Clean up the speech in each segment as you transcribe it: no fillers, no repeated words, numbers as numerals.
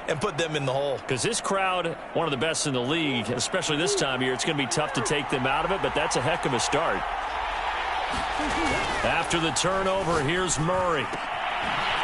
and put them in the hole. Because this crowd, one of the best in the league, especially this time of year, it's going to be tough to take them out of it, but that's a heck of a start. After the turnover, here's Murray.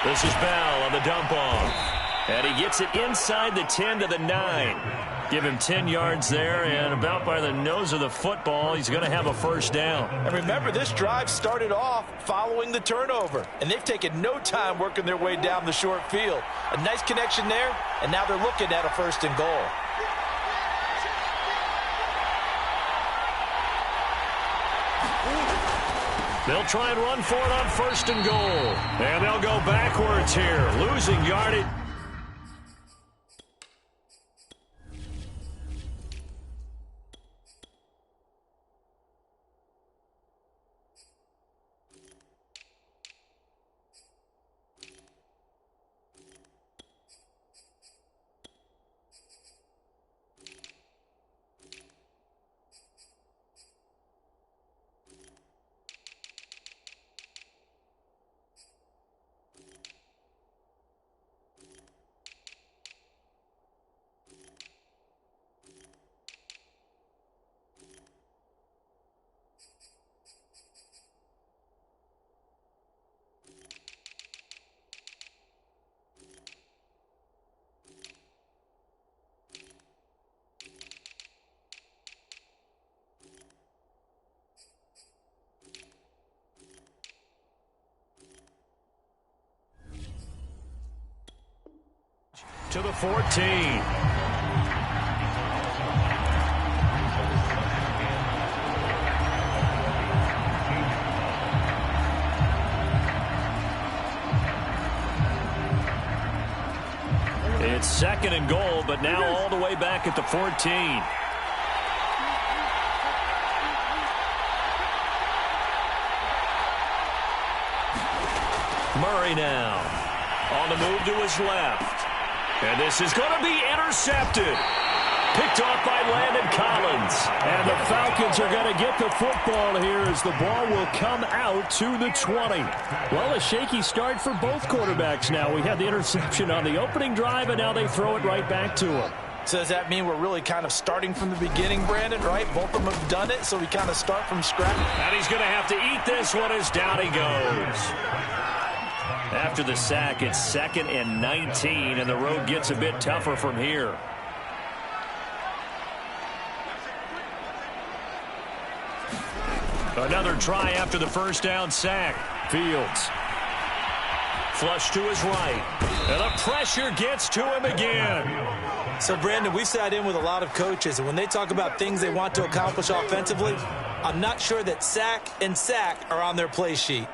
This is Bell on the dump off. And he gets it inside the 10 to the 9. Give him 10 yards there, and about by the nose of the football, he's going to have a first down. And remember, this drive started off following the turnover, and they've taken no time working their way down the short field. A nice connection there, and now they're looking at a first and goal. They'll try and run for it on first and goal. And they'll go backwards here, losing yardage. To the 14. It's second and goal, but now all the way back at the 14. Murray now on the move to his left. And this is going to be intercepted. Picked off by Landon Collins. And the Falcons are going to get the football here as the ball will come out to the 20. Well, a shaky start for both quarterbacks now. We had the interception on the opening drive, and now they throw it right back to him. So does that mean we're really kind of starting from the beginning, Brandon, right? Both of them have done it, so we kind of start from scratch. And he's going to have to eat this one as down he goes. After the sack, it's 2nd and 19, and the road gets a bit tougher from here. Another try after the first down sack. Fields. Flush to his right. And the pressure gets to him again. So, Brandon, we've sat in with a lot of coaches, and when they talk about things they want to accomplish offensively, I'm not sure that sack and sack are on their play sheet.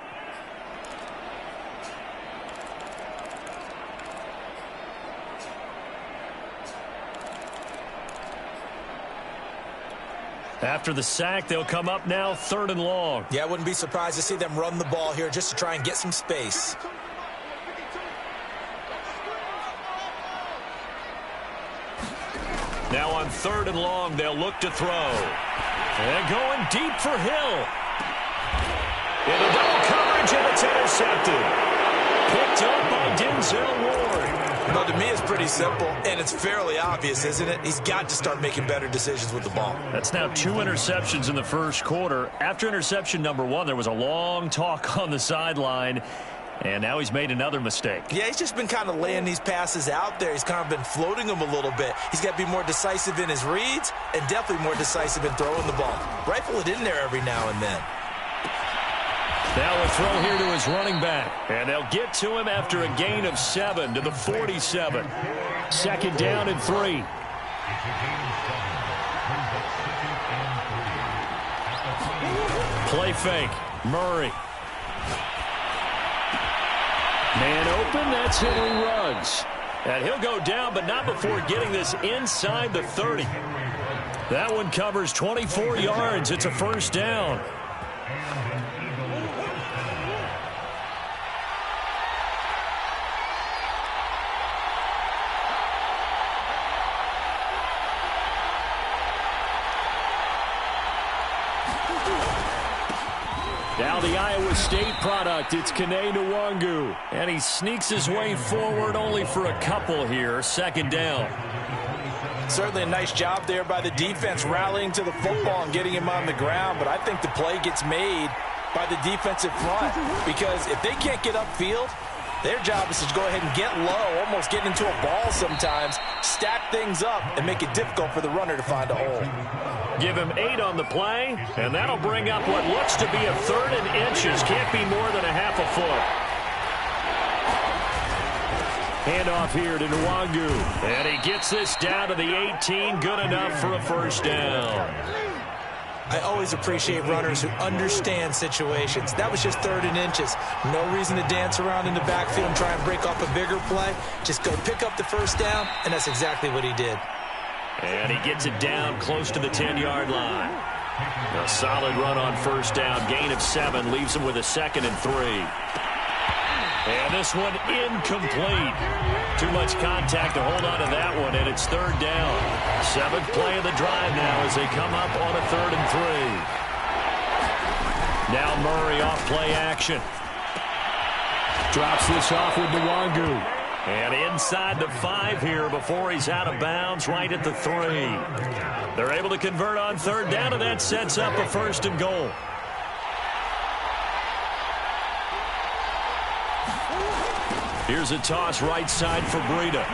After the sack, they'll come up now 3rd and long. Yeah, I wouldn't be surprised to see them run the ball here just to try and get some space. Now on 3rd and long, they'll look to throw. And going deep for Hill. Into double coverage, and it's intercepted. Picked up by Denzel Ward. Well, to me, it's pretty simple, and it's fairly obvious, isn't it? He's got to start making better decisions with the ball. That's now 2 interceptions in the first quarter. After interception number 1, there was a long talk on the sideline, and now he's made another mistake. Yeah, he's just been kind of laying these passes out there. He's kind of been floating them a little bit. He's got to be more decisive in his reads and definitely more decisive in throwing the ball. Rifle it in there every now and then. Now a throw here to his running back. And they'll get to him after a gain of 7 to the 47. 2nd down and 3. Play fake. Murray. Man open. That's Henry Ruggs. And he'll go down, but not before getting this inside the 30. That one covers 24 yards. It's a first down. Now the Iowa State product, it's Kene Nwangu. And he sneaks his way forward only for a couple here. Second down. Certainly a nice job there by the defense rallying to the football and getting him on the ground. But I think the play gets made by the defensive front because if they can't get upfield, their job is to go ahead and get low, almost get into a ball sometimes, stack things up, and make it difficult for the runner to find a hole. Give him 8 on the play, and that'll bring up what looks to be a 3rd and inches. Can't be more than a half a foot. Handoff here to Nwangu. And he gets this down to the 18. Good enough for a first down. I always appreciate runners who understand situations. That was just 3rd and inches. No reason to dance around in the backfield and try and break off a bigger play. Just go pick up the first down, and that's exactly what he did. And he gets it down close to the 10-yard line. A solid run on first down. Gain of 7 leaves him with a 2nd and 3. And this one incomplete. Too much contact to hold on to that one, and it's 3rd down. 7th play of the drive now as they come up on a 3rd and 3. Now Murray off play action. Drops this off with Nwangu. And inside the 5 here before he's out of bounds, right at the 3. They're able to convert on 3rd down, and that sets up a 1st and goal. Here's a toss right side for Breida.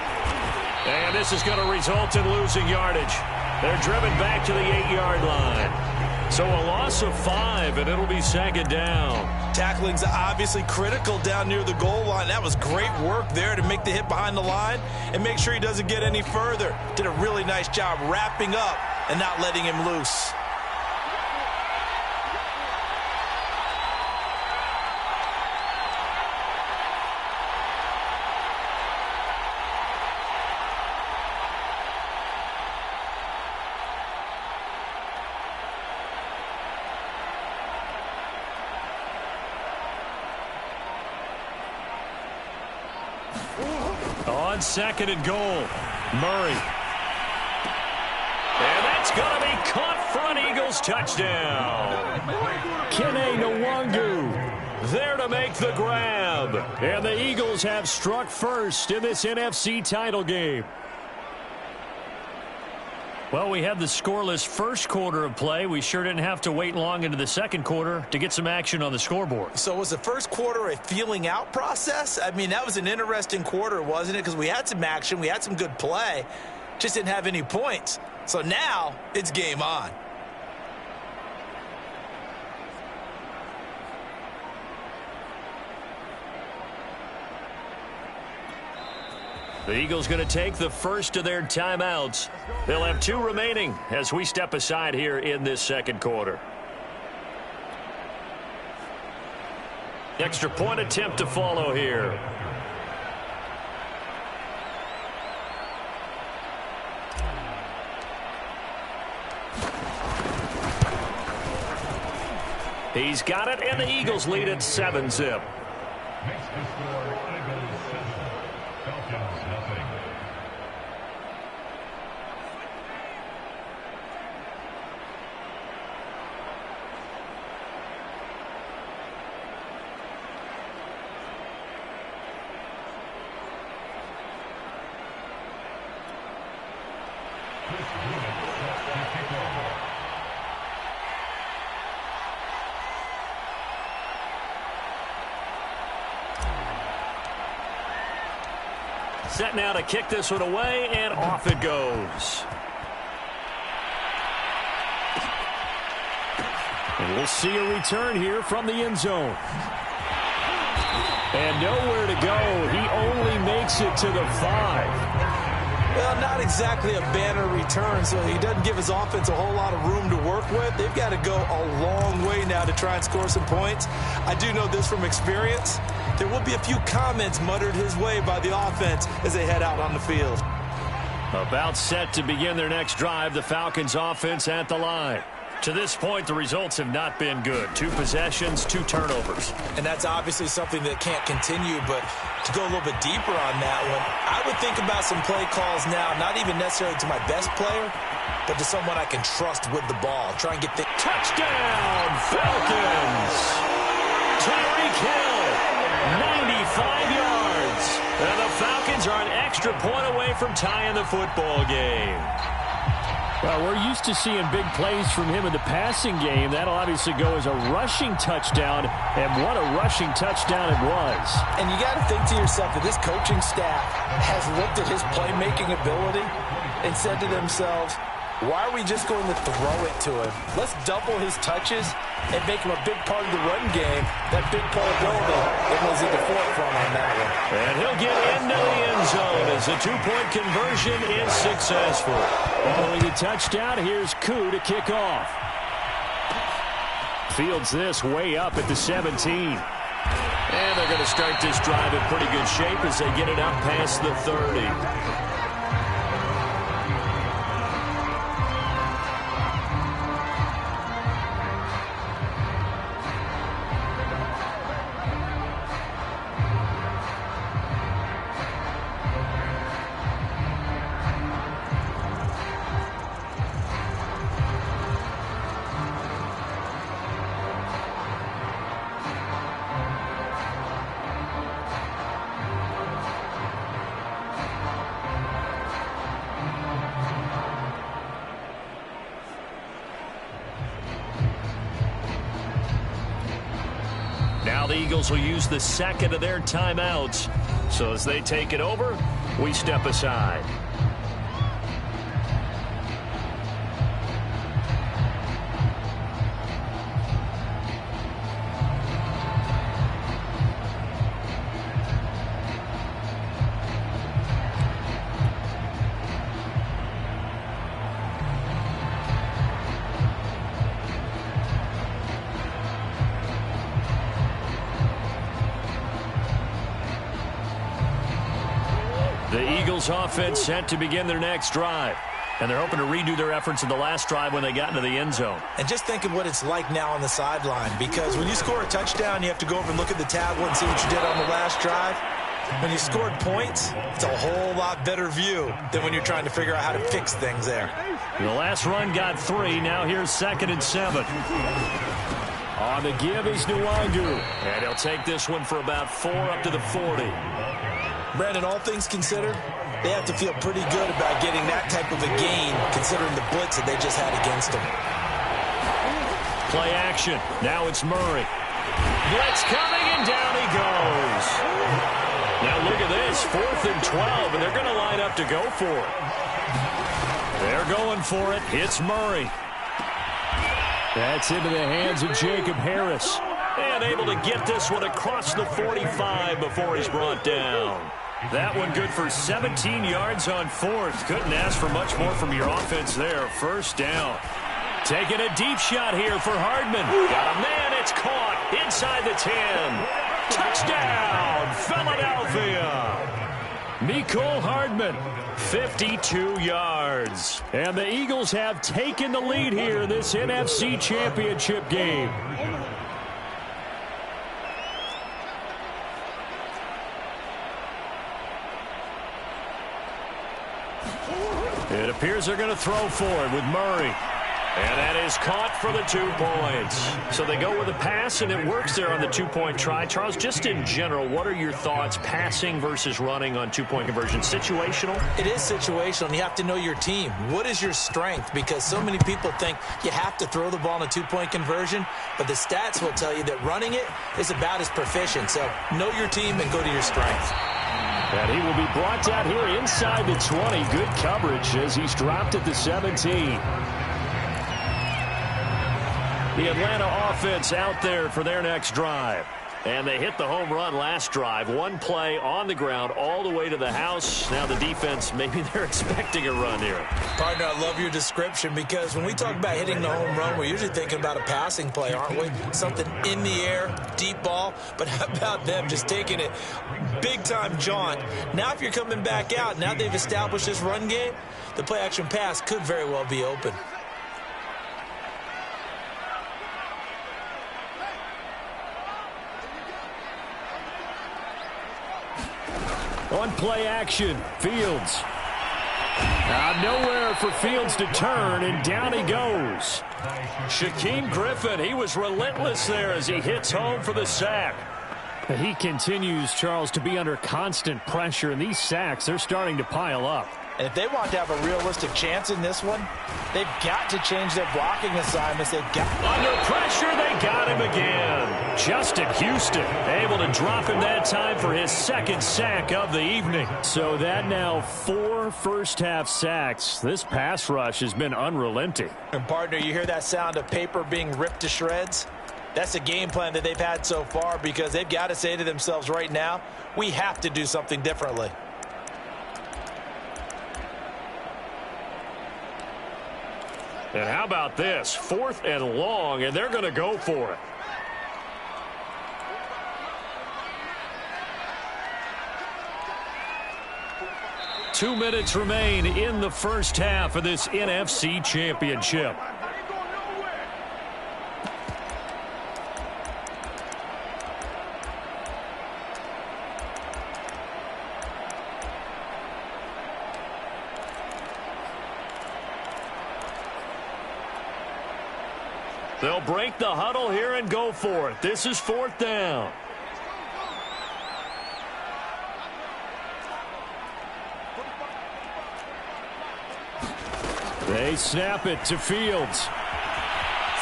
And this is going to result in losing yardage. They're driven back to the 8-yard line. So a loss of 5, and it'll be 2nd down. Tackling's obviously critical down near the goal line. That was great work there to make the hit behind the line and make sure he doesn't get any further. Did a really nice job wrapping up and not letting him loose. On 2nd and goal, Murray. And that's going to be caught for an Eagles touchdown. Kene Nwangu there to make the grab. And the Eagles have struck first in this NFC title game. Well, we had the scoreless first quarter of play. We sure didn't have to wait long into the second quarter to get some action on the scoreboard. So was the first quarter a feeling out process? I mean, that was an interesting quarter, wasn't it? Because we had some action, we had some good play, just didn't have any points. So now it's game on. The Eagles going to take the first of their timeouts. They'll have 2 remaining as we step aside here in this second quarter. Extra point attempt to follow here. He's got it, and the Eagles lead at 7-zip. Set now to kick this one away, and off it goes. And we'll see a return here from the end zone. And nowhere to go. He only makes it to the 5. Well, not exactly a banner return, so he doesn't give his offense a whole lot of room to work with. They've got to go a long way now to try and score some points. I do know this from experience. There will be a few comments muttered his way by the offense as they head out on the field. About set to begin their next drive, the Falcons offense at the line. To this point, the results have not been good. 2 possessions, 2 turnovers. And that's obviously something that can't continue, but to go a little bit deeper on that one, I would think about some play calls now, not even necessarily to my best player, but to someone I can trust with the ball. Try and get things. Touchdown, Falcons! Tyreek Hill, 95 yards. And the Falcons are an extra point away from tying the football game. Well, we're used to seeing big plays from him in the passing game. That'll obviously go as a rushing touchdown, and what a rushing touchdown it was. And you got to think to yourself that this coaching staff has looked at his playmaking ability and said to themselves, why are we just going to throw it to him? Let's double his touches and make him a big part of the run game. That big playability, it was at the forefront on that one. And he'll get into the end zone as the two-point conversion is successful. Following the touchdown, here's Koo to kick off. Fields this way up at the 17. And they're going to start this drive in pretty good shape as they get it up past the 30. Now the Eagles will use the second of their timeouts. So as they take it over, we step aside. The Eagles offense set to begin their next drive. And they're hoping to redo their efforts in the last drive when they got into the end zone. And just think of what it's like now on the sideline, because when you score a touchdown, you have to go over and look at the tablet and see what you did on the last drive. When you scored points, it's a whole lot better view than when you're trying to figure out how to fix things there. The last run got 3. Now here's 2nd and 7. On the give is Nwangu. And he'll take this one for about 4 up to the 40. Brandon, all things considered, they have to feel pretty good about getting that type of a gain, considering the blitz that they just had against them. Play action. Now it's Murray. Blitz coming, and down he goes. Now look at this. 4th and 12, and they're going to line up to go for it. They're going for it. It's Murray. That's into the hands of Jacob Harris. And able to get this one across the 45 before he's brought down. That one good for 17 yards on 4th. Couldn't ask for much more from your offense there. 1st down. Taking a deep shot here for Hardman. Got a man. It's caught inside the 10. Touchdown, Philadelphia. Mecole Hardman. 52 yards. And the Eagles have taken the lead here in this NFC Championship game. It appears they're going to throw for it with Murray. And that is caught for the 2 points. So they go with a pass, and it works there on the 2-point try. Charles, just in general, what are your thoughts, passing versus running on 2-point conversion? Situational? It is situational, and you have to know your team. What is your strength? Because so many people think you have to throw the ball in a 2-point conversion, but the stats will tell you that running it is about as proficient. So know your team and go to your strength. And he will be brought down here inside the 20. Good coverage as he's dropped at the 17. The Atlanta offense out there for their next drive. And they hit the home run last drive. 1 play on the ground all the way to the house. Now the defense, maybe they're expecting a run here. Partner, I love your description, because when we talk about hitting the home run, we're usually thinking about a passing play, aren't we? Something in the air, deep ball. But how about them just taking it big-time jaunt? Now if you're coming back out, now they've established this run game, the play-action pass could very well be open. On play action, Fields. Nowhere for Fields to turn, and down he goes. Shaquem Griffin, he was relentless there as he hits home for the sack. He continues, Charles, to be under constant pressure, and these sacks, they're starting to pile up. And if they want to have a realistic chance in this one, they've got to change their blocking assignments. Under pressure, they got him again. Justin Houston able to drop him that time for his second sack of the evening. So that now 4 first-half sacks. This pass rush has been unrelenting. And, partner, you hear that sound of paper being ripped to shreds? That's the game plan that they've had so far because they've got to say to themselves right now, we have to do something differently. And how about this? 4th and long, and they're going to go for it. Two minutes remain in the first half of this NFC Championship. They'll break the huddle here and go for it. This is 4th down. They snap it to Fields.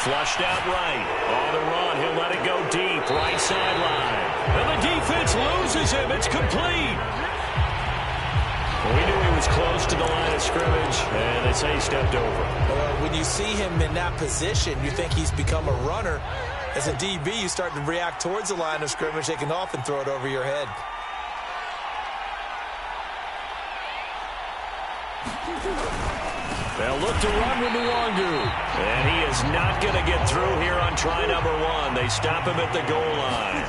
Flushed out right. On the run, he'll let it go deep. Right sideline. And the defense loses him. It's complete. We knew he was close to the line of scrimmage, and they say he stepped over. When you see him in that position, you think he's become a runner. As a DB, you start to react towards the line of scrimmage. They can often throw it over your head. They'll look to run with Nwangu. And he is not going to get through here on try number 1. They stop him at the goal line.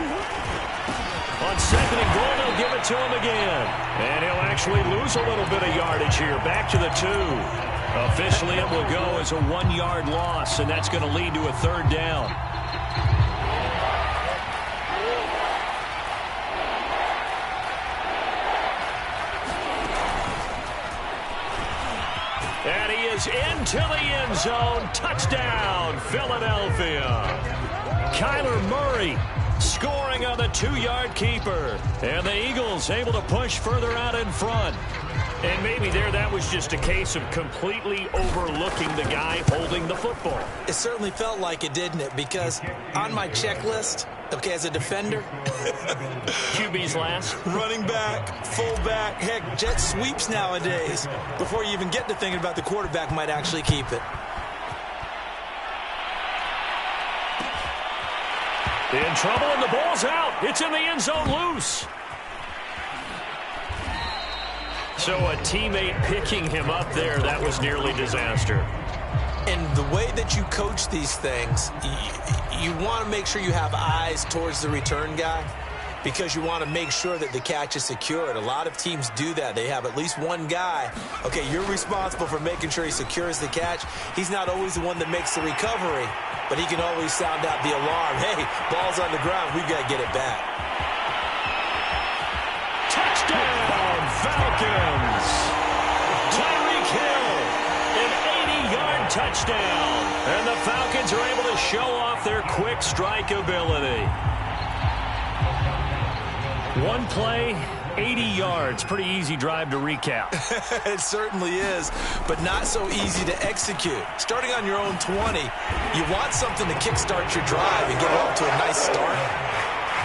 On 2nd and goal, they'll give it to him again. And he'll actually lose a little bit of yardage here. Back to the 2. Officially, it will go as a 1-yard loss, and that's going to lead to a 3rd down. And he is into the end zone. Touchdown, Philadelphia. Kyler Murray scoring on the 2-yard keeper. And the Eagles able to push further out in front. And maybe there that was just a case of completely overlooking the guy holding the football. It certainly felt like it, didn't it? Because on my checklist, okay, as a defender, QB's last. Running back, fullback, heck, jet sweeps nowadays. Before you even get to thinking about the quarterback might actually keep it. In trouble, and the ball's out. It's in the end zone loose. So a teammate picking him up there, that was nearly disaster. And the way that you coach these things, you want to make sure you have eyes towards the return guy because you want to make sure that the catch is secured. A lot of teams do that. They have at least one guy. Okay, you're responsible for making sure he secures the catch. He's not always the one that makes the recovery, but he can always sound out the alarm. Hey, ball's on the ground. We've got to get it back. Touchdown, Falcons. Tyreek Hill, an 80-yard touchdown. And the Falcons are able to show off their quick strike ability. One play, 80 yards. Pretty easy drive to recap. It certainly is, but not so easy to execute. Starting on your own 20, you want something to kickstart your drive and get off to a nice start.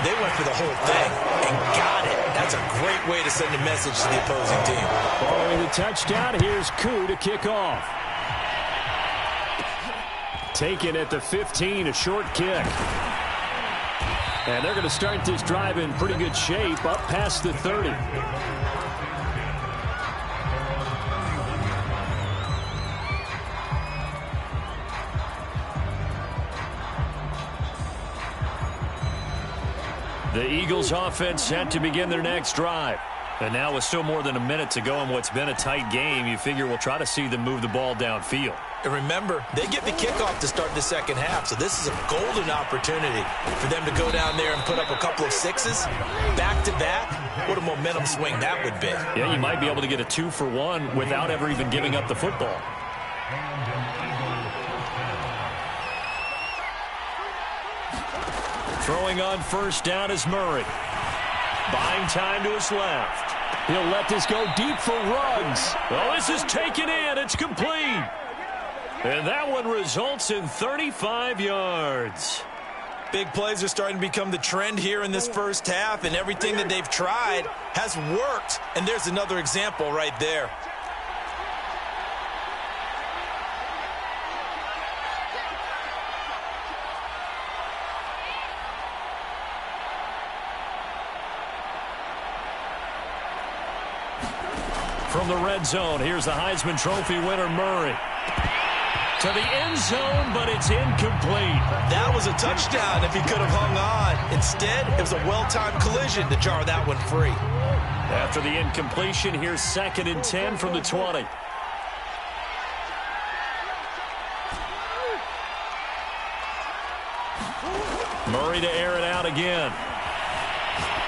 They went for the whole thing and got it. That's a great way to send a message to the opposing team. Following the touchdown, here's Koo to kick off. Taken at the 15, a short kick. And they're going to start this drive in pretty good shape, up past the 30. The Eagles offense set to begin their next drive. And now with still more than a minute to go in what's been a tight game, you figure we'll try to see them move the ball downfield. And remember, they get the kickoff to start the second half, so this is a golden opportunity for them to go down there and put up a couple of sixes back-to-back what a momentum swing that would be. Yeah, you might be able to get a 2-for-1 without ever even giving up the football. Throwing on first down is Murray. Buying time to his left. He'll let this go deep for Ruggs. Oh, this is taken in. It's complete. And that one results in 35 yards. Big plays are starting to become the trend here in this first half, and everything that they've tried has worked. And there's another example right there. From the red zone, here's the Heisman Trophy winner, Murray. To the end zone, but it's incomplete. That was a touchdown if he could have hung on. Instead, it was a well-timed collision to jar that one free. After the incompletion, here's 2nd and 10 from the 20. Murray to air it out again.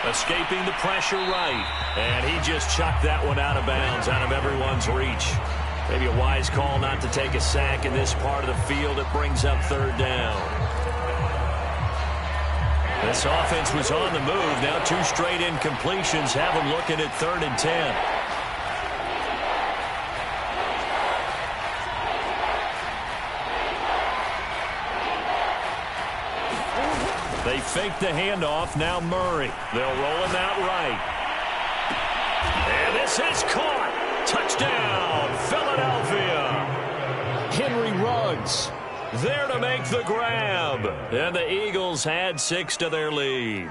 Escaping the pressure right. And he just chucked that one out of bounds, out of everyone's reach. Maybe a wise call not to take a sack in this part of the field. It brings up 3rd down. This offense was on the move. Now 2 straight incompletions have them looking at 3rd and 10. They fake the handoff. Now Murray. They'll roll him out right. And this is caught. Touchdown, Philadelphia. Henry Ruggs there to make the grab. And the Eagles add 6 to their lead.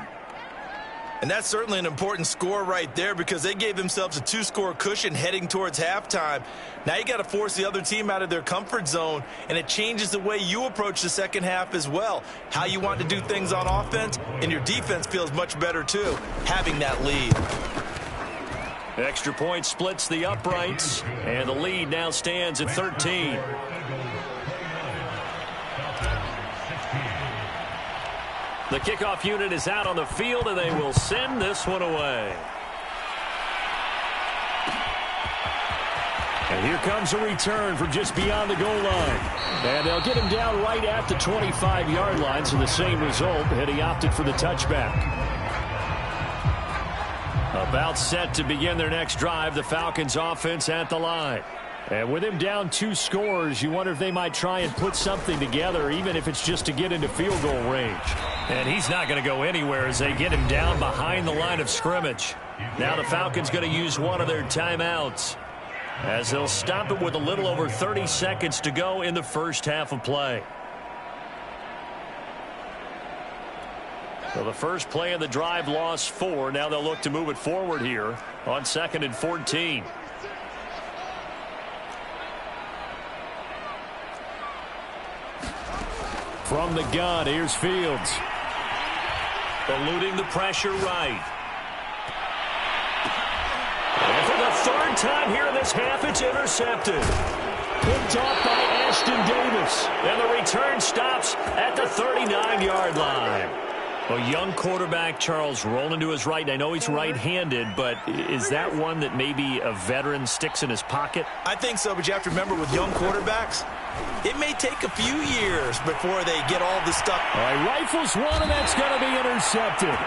And that's certainly an important score right there because they gave themselves a 2-score cushion heading towards halftime. Now you got to force the other team out of their comfort zone, and it changes the way you approach the second half as well. How you want to do things on offense, and your defense feels much better too, having that lead. Extra point splits the uprights, and the lead now stands at 13. The kickoff unit is out on the field, and they will send this one away. And here comes a return from just beyond the goal line. And they'll get him down right at the 25-yard line, so the same result, and he opted for the touchback. About set to begin their next drive, the Falcons offense at the line. And with him down 2 scores, you wonder if they might try and put something together, even if it's just to get into field goal range. And he's not going to go anywhere as they get him down behind the line of scrimmage. Now the Falcons going to use one of their timeouts as they'll stop it with a little over 30 seconds to go in the first half of play. So the first play of the drive lost 4. Now they'll look to move it forward here on 2nd and 14. From the gun, here's Fields. Eluding the pressure right. And for the 3rd time here in this half, it's intercepted. Picked off by Ashton Davis. And the return stops at the 39-yard line. A young quarterback, Charles, rolling to his right. And I know he's right-handed, but is that one that maybe a veteran sticks in his pocket? I think so, but you have to remember with young quarterbacks, it may take a few years before they get all the stuff. All right, rifles one, and that's going to be intercepted.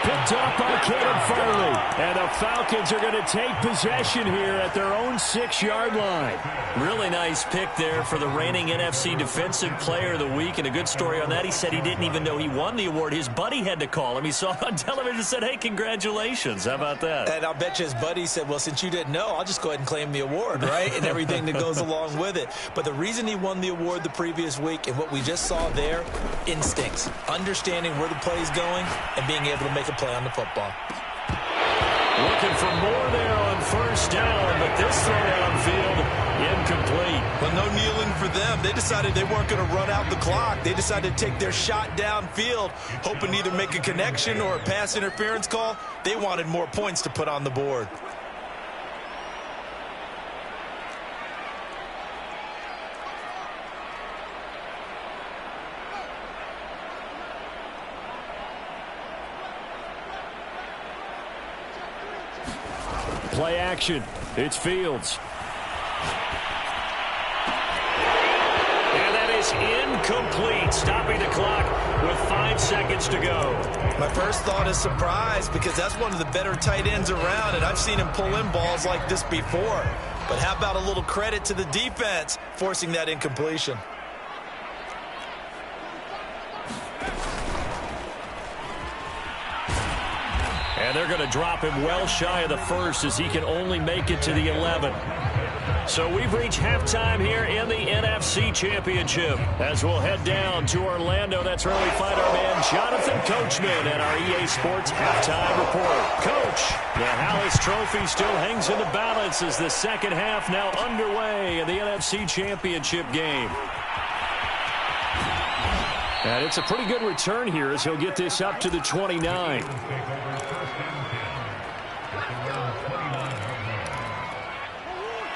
Picked up by Kevin Farley. And the Falcons are going to take possession here at their own 6-yard line. Really nice pick there for the reigning NFC Defensive Player of the Week. And a good story on that, he said he didn't even know he won the award. His buddy had to call him. He saw it on television and said, hey, congratulations. How about that? And I'll bet you his buddy said, well, since you didn't know, I'll just go ahead and claim the award, right? And everything that goes along with it. But the reason he won the award the previous week and what we just saw there, instincts, understanding where the play is going and being able to make a play on the football. Looking for more there on first down, but this throw downfield, incomplete. Well, no kneeling for them. They decided they weren't going to run out the clock. They decided to take their shot downfield, hoping to either make a connection or a pass interference call. They wanted more points to put on the board. Play action. It's Fields. And that is incomplete, stopping the clock with 5 seconds to go. My first thought is surprise, because that's one of the better tight ends around, and I've seen him pull in balls like this before. But how about a little credit to the defense forcing that incompletion? And they're going to drop him well shy of the first, as he can only make it to the 11. So we've reached halftime here in the NFC Championship. As we'll head down to Orlando, that's where we find our man Jonathan Coachman at our EA Sports Halftime Report. Coach, the Hallis Trophy still hangs in the balance as the second half now underway in the NFC Championship game. And it's a pretty good return here as he'll get this up to the 29.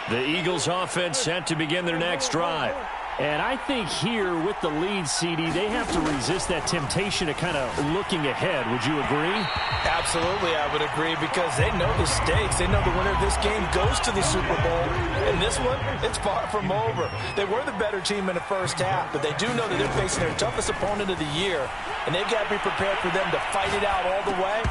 The Eagles offense set to begin their next drive. And I think here with the lead, CD, they have to resist that temptation of kind of looking ahead. Would you agree? Absolutely, I would agree, because they know the stakes. They know the winner of this game goes to the Super Bowl. And this one, it's far from over. They were the better team in the first half, but they do know that they're facing their toughest opponent of the year. And they've got to be prepared for them to fight it out all the way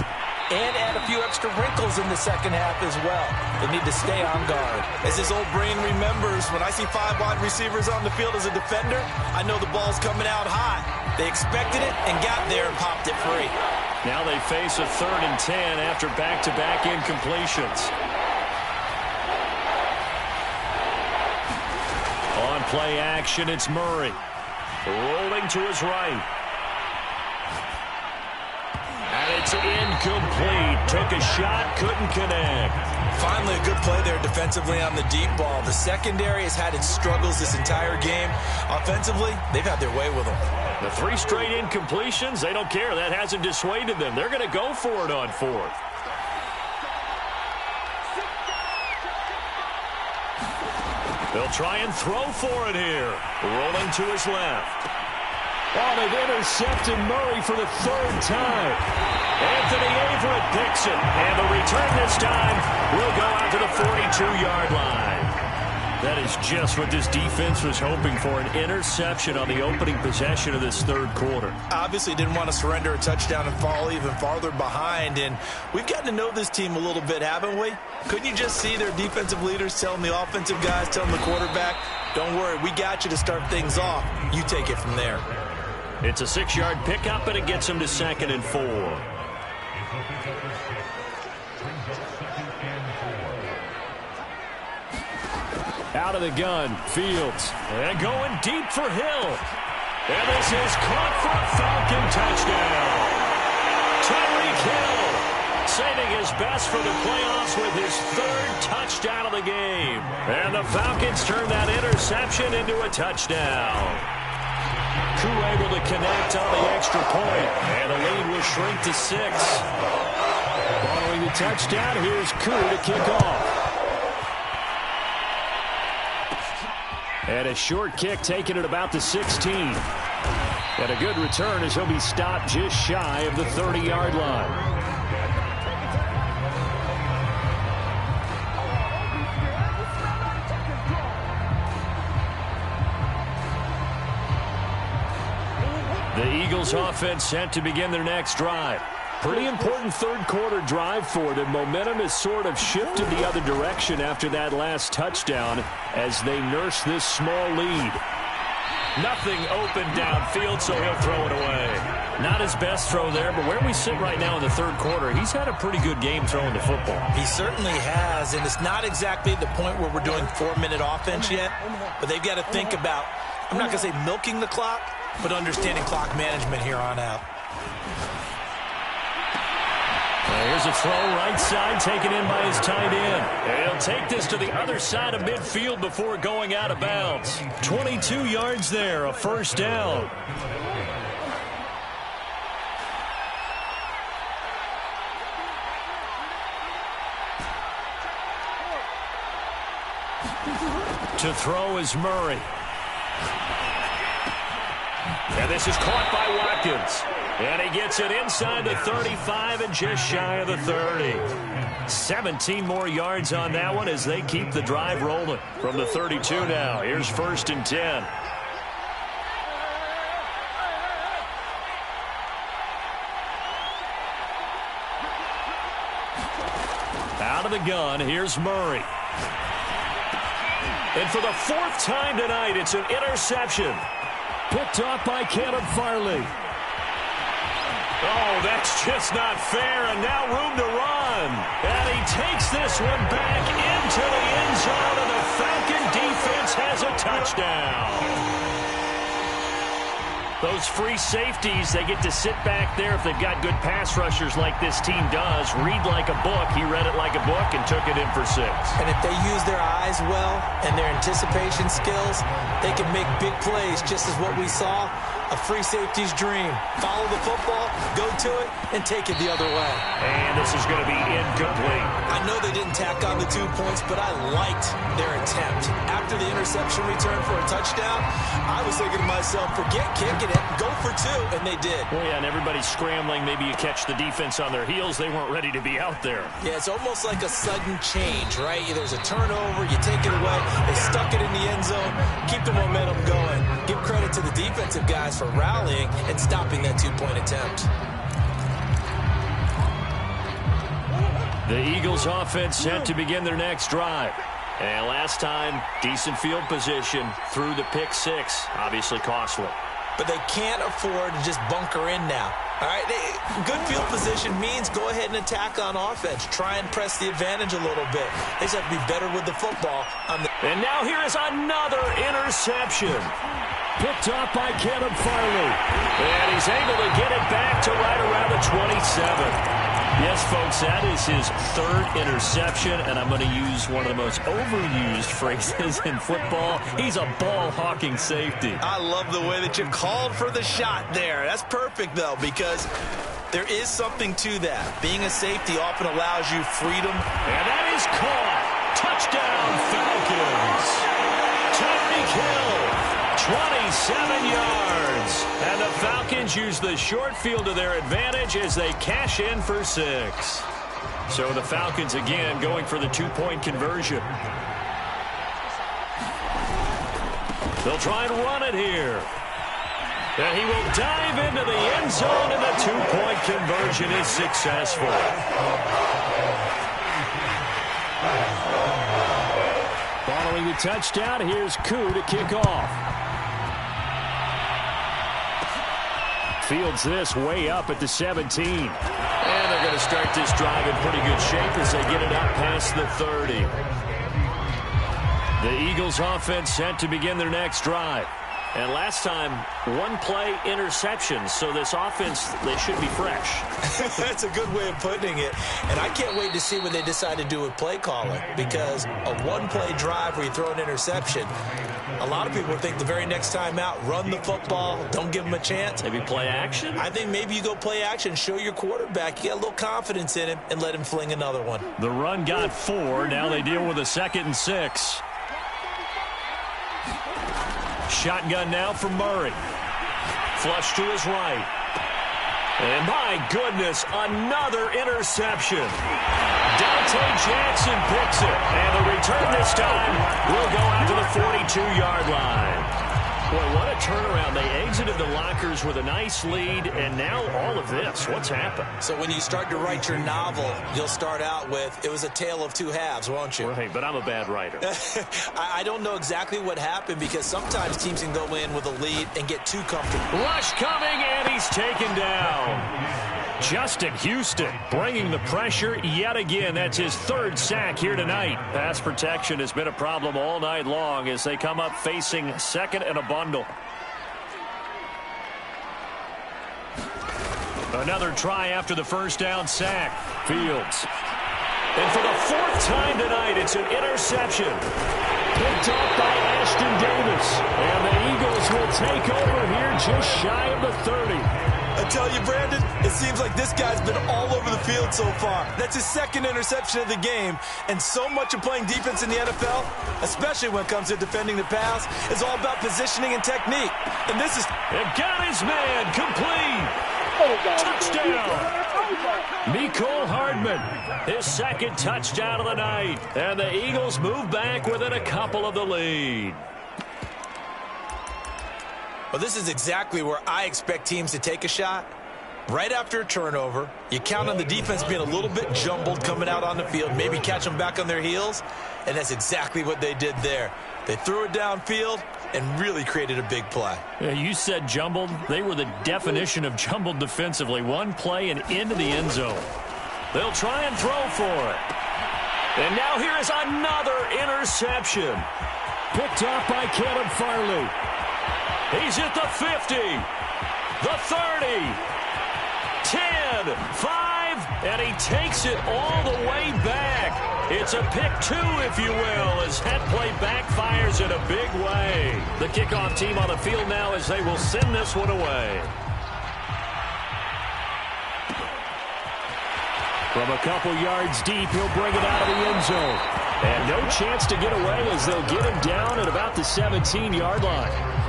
and add a few extra wrinkles in the second half as well. They need to stay on guard. As his old brain remembers, when I see 5 wide receivers on the field as a defender, I know the ball's coming out hot. They expected it and got there and popped it free. Now they face a 3rd and 10 after back-to-back incompletions. On play action, it's Murray. Rolling to his right. And it's incomplete. Took a shot, couldn't connect. Finally, a good play there defensively on the deep ball. The secondary has had its struggles this entire game. Offensively, they've had their way with them. The 3 straight incompletions, they don't care. That hasn't dissuaded them. They're going to go for it on 4th. They'll try and throw for it here. Rolling to his left. Oh, they've intercepted Murray for the 3rd time. Anthony Averett picks it. And the return this time will go out to the 42-yard line. That is just what this defense was hoping for, an interception on the opening possession of this 3rd quarter. Obviously didn't want to surrender a touchdown and fall even farther behind. And we've gotten to know this team a little bit, haven't we? Couldn't you just see their defensive leaders telling the offensive guys, telling the quarterback, don't worry, we got you to start things off. You take it from there. It's a 6-yard pickup, and it gets him to 2nd and 4. Out of the gun, Fields. And going deep for Hill. And this is caught for a Falcon touchdown. Tyreek Hill saving his best for the playoffs with his 3rd touchdown of the game. And the Falcons turn that interception into a touchdown. Koo able to connect on the extra point, and the lead will shrink to 6. Following the touchdown, here's Koo to kick off. And a short kick taken at about the 16. And a good return as he'll be stopped just shy of the 30-yard line. The Eagles offense set to begin their next drive. Pretty important 3rd quarter drive for them. Momentum has sort of shifted the other direction after that last touchdown as they nurse this small lead. Nothing open downfield, so he'll throw it away. Not his best throw there, but where we sit right now in the 3rd quarter, he's had a pretty good game throwing the football. He certainly has, and it's not exactly the point where we're doing 4-minute offense yet, but they've got to think about, I'm not going to say milking the clock, but understanding clock management here on out. Here's a throw right side taken in by his tight end. And he'll take this to the other side of midfield before going out of bounds. 22 yards there, a 1st down. To throw is Murray. And this is caught by Watkins. And he gets it inside the 35 and just shy of the 30. 17 more yards on that one as they keep the drive rolling. From the 32 now, here's 1st and 10. Out of the gun, here's Murray. And for the 4th time tonight, it's an interception. Picked off by Caleb Farley. Oh, that's just not fair, and now room to run. And he takes this one back into the end zone, and the Falcon defense has a touchdown. Those free safeties, they get to sit back there if they've got good pass rushers like this team does. Read like a book. He read it like a book and took it in for 6. And if they use their eyes well and their anticipation skills, they can make big plays, just as what we saw. A free safety's dream. Follow the football, go to it, and take it the other way. And this is going to be incomplete. I know they didn't tack on the 2 points, but I liked their attempt. After the interception return for a touchdown, I was thinking to myself, forget kicking it, go for 2, and they did. Well, yeah, and everybody's scrambling. Maybe you catch the defense on their heels. They weren't ready to be out there. Yeah, it's almost like a sudden change, right? There's a turnover, you take it away, they stuck it in the end zone, keep the momentum going. Give credit to the defensive guys for rallying and stopping that 2-point attempt. The Eagles offense set to begin their next drive. And last time, decent field position through the pick 6. Obviously costly. But they can't afford to just bunker in now. All right, good field position means go ahead and attack on offense. Try and press the advantage a little bit. They just have to be better with the football. And now here is another interception. Picked off by Caleb Farley. And he's able to get it back to right around the 27. Yes, folks, that is his 3rd interception, and I'm going to use one of the most overused phrases in football. He's a ball-hawking safety. I love the way that you called for the shot there. That's perfect, though, because there is something to that. Being a safety often allows you freedom. And that is caught. Touchdown, Falcons. Tyreek Hill. 27 yards. And the Falcons use the short field to their advantage as they cash in for 6. So the Falcons again going for the 2-point conversion. They'll try and run it here. And he will dive into the end zone, and the 2-point conversion is successful. Following the touchdown, here's Koo to kick off. Fields this way up at the 17. And they're going to start this drive in pretty good shape as they get it up past the 30. The Eagles offense set to begin their next drive. And last time, 1-play interception. So this offense, they should be fresh. That's a good way of putting it. And I can't wait to see what they decide to do with play calling. Because a 1-play drive where you throw an interception, a lot of people think the very next time out, run the football, don't give them a chance. Maybe play action? I think maybe you go play action, show your quarterback you got a little confidence in him, and let him fling another one. The run got 4. Now they deal with a 2nd and 6. Shotgun now for Murray. Flush to his right. And my goodness, another interception. Dante Jackson picks it. And the return this time will go out to the 42-yard line. Boy, what a turnaround. They exited the lockers with a nice lead, and now all of this. What's happened? So when you start to write your novel, you'll start out with, it was a tale of 2 halves, won't you? Right, but I'm a bad writer. I don't know exactly what happened because sometimes teams can go in with a lead and get too comfortable. Rush coming, and he's taken down. Justin Houston bringing the pressure yet again. That's his 3rd sack here tonight. Pass protection has been a problem all night long as they come up facing 2nd and a bundle. Another try after the 1st down sack. Fields. And for the 4th time tonight, it's an interception. Picked off by Ashton Davis. And the Eagles will take over here just shy of the 30. I tell you, Brandon, it seems like this guy's been all over the field so far. That's his second interception of the game, and so much of playing defense in the NFL, especially when it comes to defending the pass, is all about positioning and technique. And this is... They've got his man complete. Touchdown. Mecole Hardman, his second touchdown of the night. And the Eagles move back within a couple of the lead. Well, this is exactly where I expect teams to take a shot. Right after a turnover, you count on the defense being a little bit jumbled coming out on the field, maybe catch them back on their heels, and that's exactly what they did there. They threw it downfield and really created a big play. Yeah, you said jumbled. They were the definition of jumbled defensively. One play and into the end zone. They'll try and throw for it. And now here is another interception. Picked off by Caleb Farley. He's at the 50, the 30, 10, 5, and he takes it all the way back. It's a pick two, if you will, as that play backfires in a big way. The kickoff team on the field now as they will send this one away. From a couple yards deep, he'll bring it out of the end zone. And no chance to get away as they'll get him down at about the 17-yard line.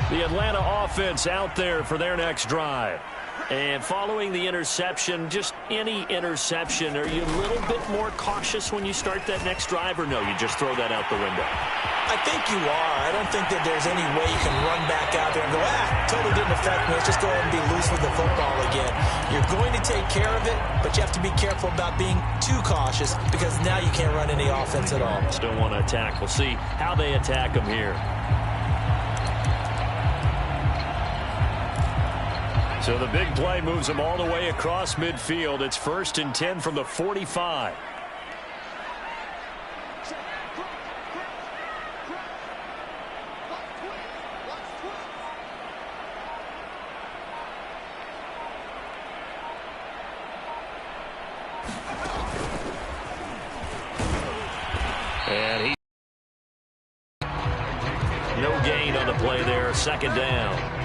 The Atlanta offense out there for their next drive. And following the interception, just any interception, are you a little bit more cautious when you start that next drive, or no, you just throw that out the window? I think you are. I don't think that there's any way you can run back out there and go, totally didn't affect me. Let's just go ahead and be loose with the football again. You're going to take care of it, but you have to be careful about being too cautious because now you can't run any offense at all. Still want to attack. We'll see how they attack them here. So the big play moves them all the way across midfield. It's 1st and 10 from the 45. And he... no gain on the play there. 2nd down.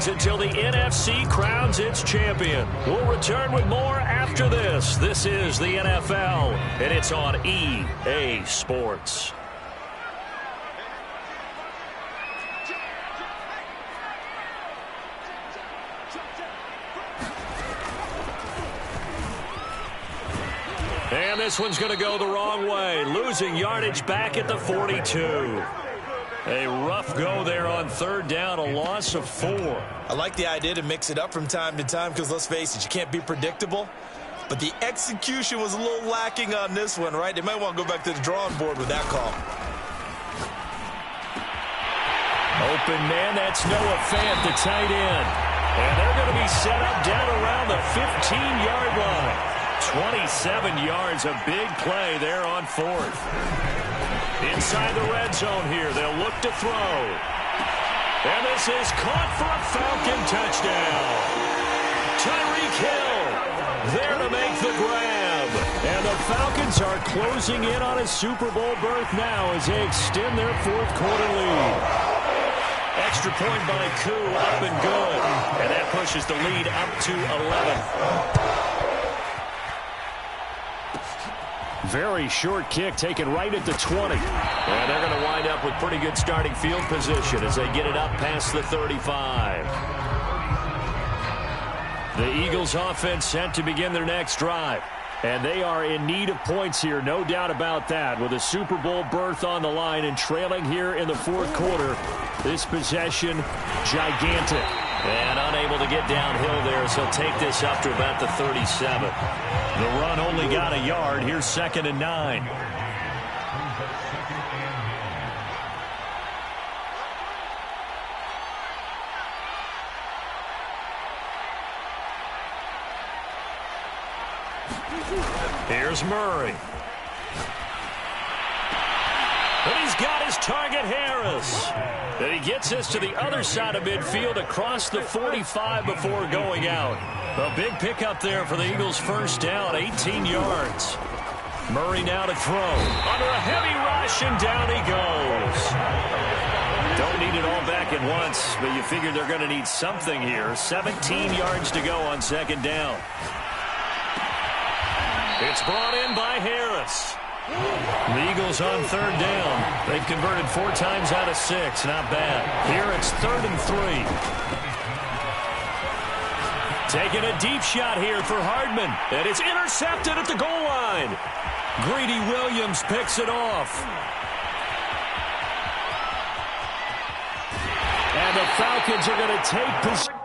Until the NFC crowns its champion. We'll return with more after this. This is the NFL, and it's on EA Sports. And this one's going to go the wrong way, losing yardage back at the 42. A rough go there on 3rd down, a loss of 4. I like the idea to mix it up from time to time because, let's face it, you can't be predictable. But the execution was a little lacking on this one, right? They might want to go back to the drawing board with that call. Open man, that's Noah Fant, the tight end. And they're going to be set up down around the 15-yard line. 27 yards, a big play there on 4th. Inside the red zone here, they'll look to throw. And this is caught for a Falcon touchdown. Tyreek Hill there to make the grab. And the Falcons are closing in on a Super Bowl berth now as they extend their 4th quarter lead. Extra point by Koo, up and good. And that pushes the lead up to 11. Very short kick taken right at the 20. And they're going to wind up with pretty good starting field position as they get it up past the 35. The Eagles offense set to begin their next drive. And they are in need of points here, no doubt about that. With a Super Bowl berth on the line and trailing here in the fourth quarter, this possession, gigantic. And unable to get downhill there, so he'll take this up to about the 37. The run only got a yard. Here's 2nd and 9. Here's Murray. And he's got his target, Harris. And he gets us to the other side of midfield across the 45 before going out. A big pickup there for the Eagles' first down, 18 yards. Murray now to throw. Under a heavy rush, and down he goes. Don't need it all back at once, but you figure they're going to need something here. 17 yards to go on 2nd down. It's brought in by Harris. The Eagles on 3rd down. They've converted 4 times out of 6. Not bad. Here it's 3rd and 3. Taking a deep shot here for Hardman. And it's intercepted at the goal line. Greedy Williams picks it off. And the Falcons are going to take possession.